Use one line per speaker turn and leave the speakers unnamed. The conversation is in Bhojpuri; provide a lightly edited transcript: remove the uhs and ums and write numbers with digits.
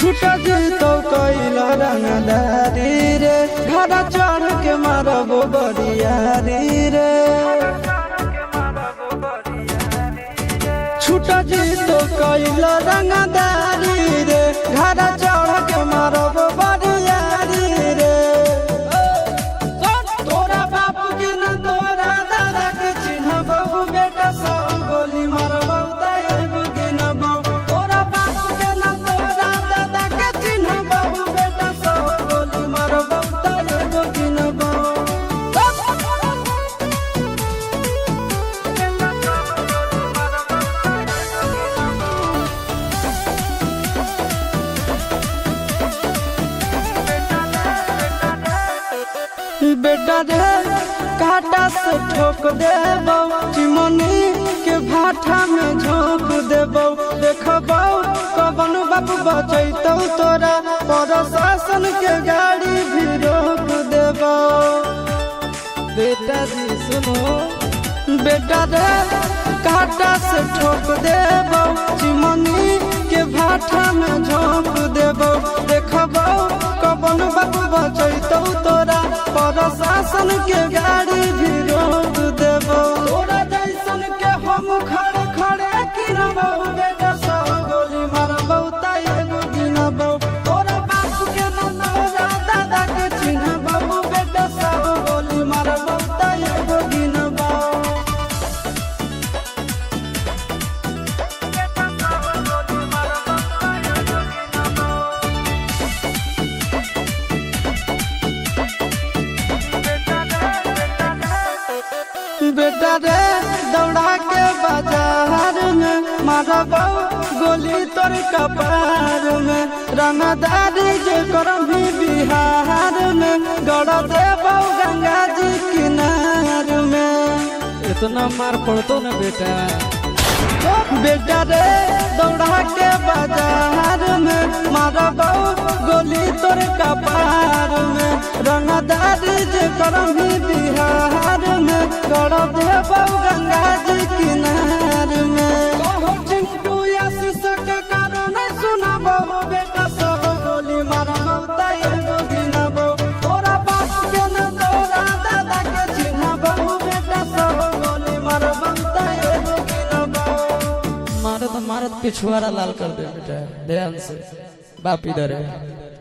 छूट जीतो कैला रंगदारी रे घड़ा चढ़ के मारबो बरियारी रे छूट जीतो कैला रंगदारी रे घड़ा चढ़ के मारबो बरियारी रे तोरा बापू के न तोरा दादा के चिन्हबो बेटा सब गोली मारबो तायब के न बाबू तोरा बापू के न तोरा दादा के चिन्हबो बेटा सब गोली मारबो तायब के न बेटा रे काटा से ठोक देबो चिमनी के भाठा में झोंक देबो देखबो कवन बाप बचैतौ तोरा प्रशासन के गाड़ी भी रोक देबो बेटा जी सुनो बेटा रे काटा से ठोक देबो चिमनी के भाठा में झोंक देबो देखबो कवन बाप बचैतौ तोरा प्रशासन के गाड़ी भी रोक देबो तोरा जैसन के हम खड़े खड़े गिनबो बेटा सब गोली मारबो तायब गिनबो तोरा बाप के न तोरा दादा के चिन्हबो बेटा सब गोली मारबो तायब गिनबो बेटा रे दौड़ा के बाजार में मारबो गोली तोर कपार में रंगदारी जे करम भी बिहार में गड़ देबो गंगा जी किनार में
इतना मार पड़तो ना बेटा
बेटा रे दौड़ा के बाजार में मारबो गोली तोर कपार में रंगदारी जे करम भी बिहार में गड़ देबो गंगा जी किनार में चिंटू आशीष के कारण सुनबो बेटा सब गोली मारबो तायब गिनबो तोरा बाप के न तोरा दादा के चिन्हबो बेटा सब गोली मारबो तायब गिनबो
मारत मारत पिछुआरा लाल कर दे बेटा ध्यान से बाप इधर है।